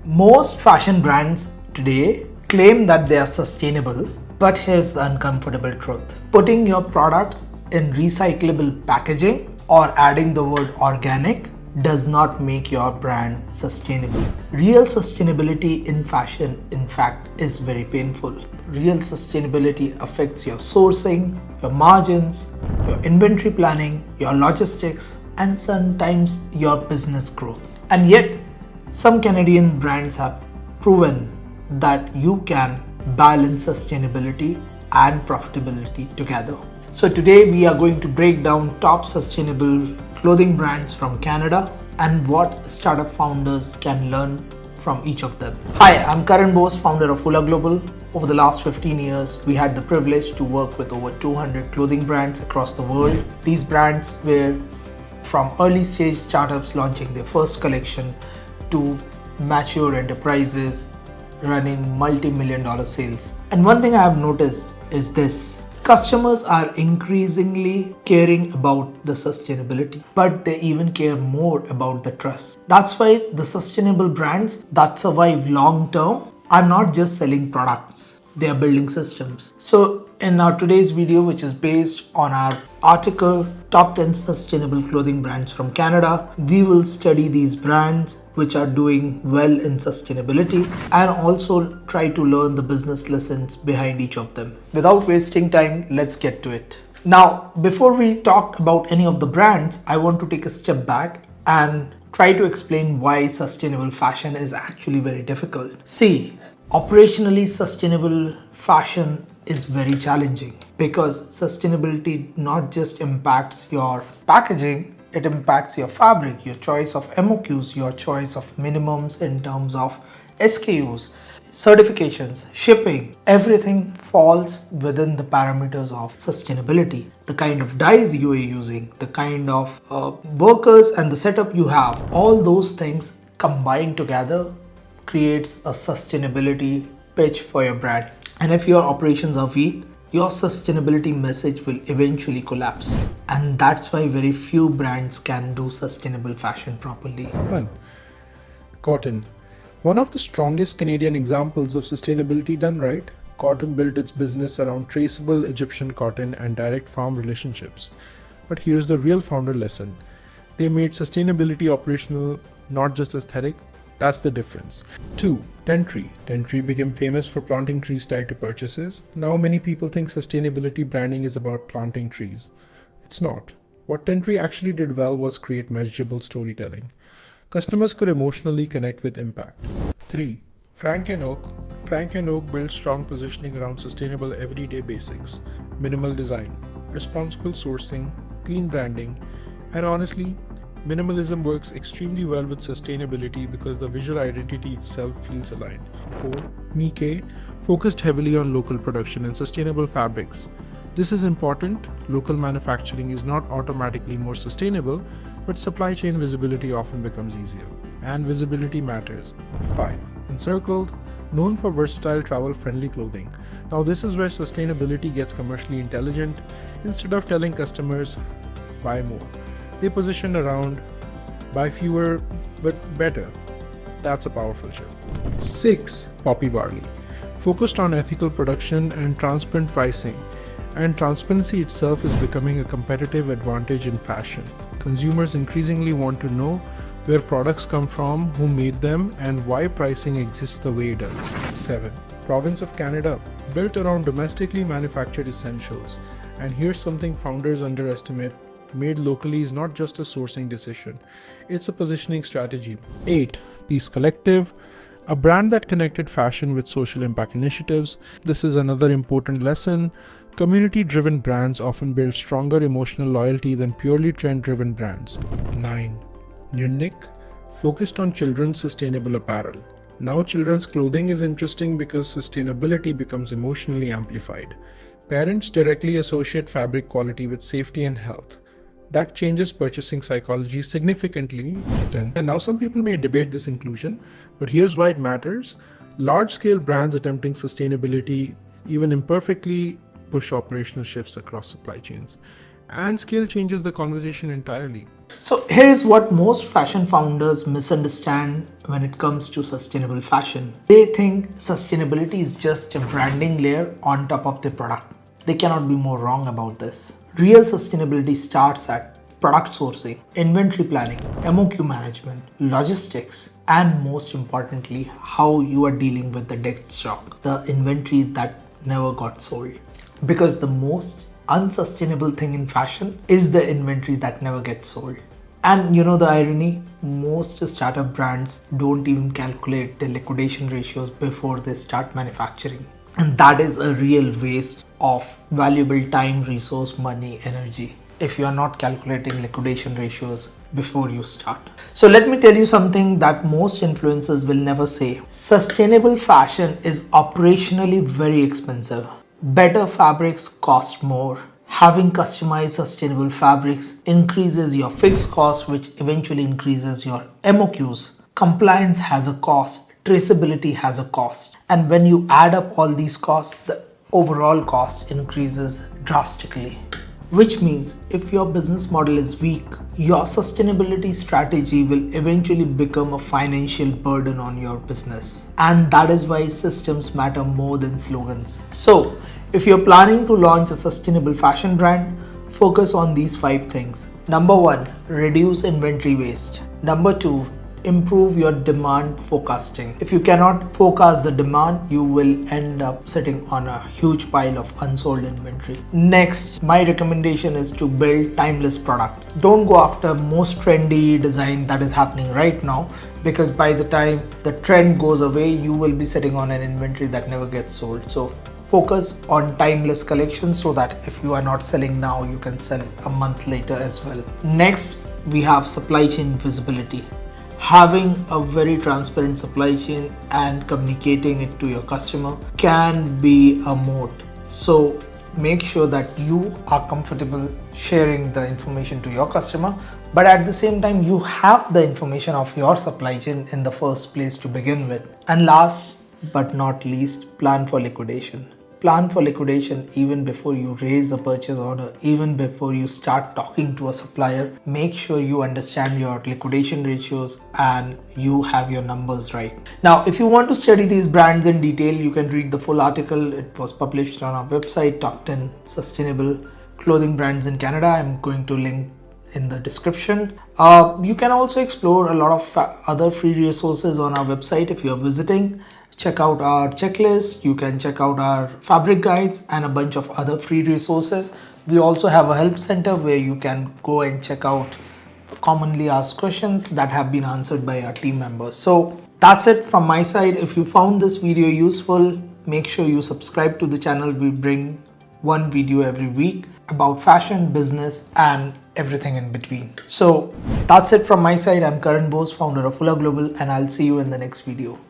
Most fashion brands today claim that they are sustainable, but here's the uncomfortable truth. Putting your products in recyclable packaging or adding the word organic does not make your brand sustainable. Real sustainability in fashion, in fact, is very painful. Real sustainability affects your sourcing, your margins, your inventory planning, your logistics, and sometimes your business growth. And yet, some Canadian brands have proven that you can balance sustainability and profitability together. So today we are going to break down top sustainable clothing brands from Canada and what startup founders can learn from each of them. Hi, I'm Karan Bose, founder of Hula Global. Over the last 15 years, we had the privilege to work with over 200 clothing brands across the world. These brands were from early stage startups launching their first collection to mature enterprises running multi-million dollar sales. And one thing I have noticed is this: customers are increasingly caring about the sustainability, but they even care more about the trust. That's why the sustainable brands that survive long term are not just selling products, they are building systems. So in our today's video, which is based on our article Top 10 Sustainable Clothing Brands from Canada, we will study these brands which are doing well in sustainability and also try to learn the business lessons behind each of them. Without wasting time, let's get to it. Now, before we talk about any of the brands, I want to take a step back and try to explain why sustainable fashion is actually very difficult. See, operationally sustainable fashion is very challenging because sustainability not just impacts your packaging, it impacts your fabric, your choice of MOQs, your choice of minimums in terms of SKUs, certifications, shipping. Everything falls within the parameters of sustainability. The kind of dyes you are using, the kind of workers and the setup you have, all those things combined together creates a sustainability pitch for your brand. And if your operations are weak, your sustainability message will eventually collapse. And that's why very few brands can do sustainable fashion properly. Kotn. One of the strongest Canadian examples of sustainability done right. Kotn built its business around traceable Egyptian cotton and direct farm relationships. But here's the real founder lesson. They made sustainability operational, not just aesthetic. That's the difference. 2. Tentree. Tentree became famous for planting trees tied to purchases. Now many people think sustainability branding is about planting trees. It's not. What Tentree actually did well was create measurable storytelling. Customers could emotionally connect with impact. 3. Frank and Oak. Frank and Oak built strong positioning around sustainable everyday basics, minimal design, responsible sourcing, clean branding, and honestly, minimalism works extremely well with sustainability because the visual identity itself feels aligned. 4. Miik focused heavily on local production and sustainable fabrics. This is important. Local manufacturing is not automatically more sustainable, but supply chain visibility often becomes easier. And visibility matters. 5. Encircled, known for versatile travel-friendly clothing. Now this is where sustainability gets commercially intelligent. Instead of telling customers, buy more, they position around buy fewer but better. That's a powerful shift. 6. Barley. Focused on ethical production and transparent pricing. And transparency itself is becoming a competitive advantage in fashion. Consumers increasingly want to know where products come from, who made them, and why pricing exists the way it does. 7. Province of Canada. Built around domestically manufactured essentials. And here's something founders underestimate. Made locally is not just a sourcing decision, it's a positioning strategy. 8. Peace Collective, a brand that connected fashion with social impact initiatives. This is another important lesson. Community-driven brands often build stronger emotional loyalty than purely trend-driven brands. 9. Nudnik, focused on children's sustainable apparel. Now children's clothing is interesting because sustainability becomes emotionally amplified. Parents directly associate fabric quality with safety and health. That changes purchasing psychology significantly. And now some people may debate this inclusion, but here's why it matters. Large-scale brands attempting sustainability, even imperfectly, push operational shifts across supply chains. And scale changes the conversation entirely. So here's what most fashion founders misunderstand when it comes to sustainable fashion. They think sustainability is just a branding layer on top of the product. They cannot be more wrong about this. Real sustainability starts at product sourcing, inventory planning, MOQ management, logistics, and most importantly, how you are dealing with the dead stock, the inventory that never got sold. Because the most unsustainable thing in fashion is the inventory that never gets sold. And you know the irony? Most startup brands don't even calculate their liquidation ratios before they start manufacturing. And that is a real waste of valuable time, resource, money, energy if you are not calculating liquidation ratios before you start. So let me tell you something that most influencers will never say. Sustainable fashion is operationally very expensive. Better fabrics cost more. Having customized sustainable fabrics increases your fixed cost, which eventually increases your MOQs. Compliance has a cost. Traceability has a cost. And when you add up all these costs, the overall cost increases drastically. Which means if your business model is weak, your sustainability strategy will eventually become a financial burden on your business. And that is why systems matter more than slogans. So, if you're planning to launch a sustainable fashion brand, focus on these 5 things. Number 1, reduce inventory waste. Number 2, improve your demand forecasting. If you cannot forecast the demand, you will end up sitting on a huge pile of unsold inventory. Next, my recommendation is to build timeless products. Don't go after most trendy design that is happening right now, because by the time the trend goes away, you will be sitting on an inventory that never gets sold. So focus on timeless collections so that if you are not selling now, you can sell a month later as well. Next, we have supply chain visibility. Having a very transparent supply chain and communicating it to your customer can be a moat. So make sure that you are comfortable sharing the information to your customer, but at the same time you have the information of your supply chain in the first place to begin with. And last but not least, plan for liquidation. Plan for liquidation even before you raise a purchase order, even before you start talking to a supplier. Make sure you understand your liquidation ratios and you have your numbers right. Now, if you want to study these brands in detail, you can read the full article. It was published on our website, Top 10 Sustainable Clothing Brands in Canada. I'm going to link in the description. You can also explore a lot of other free resources on our website if you're visiting. Check out our checklist, you can check out our fabric guides and a bunch of other free resources. We also have a help center where you can go and check out commonly asked questions that have been answered by our team members. So that's it from my side. If you found this video useful, make sure you subscribe to the channel. We bring one video every week about fashion, business, and everything in between. So that's it from my side. I'm Karan Bose, founder of Hula Global, and I'll see you in the next video.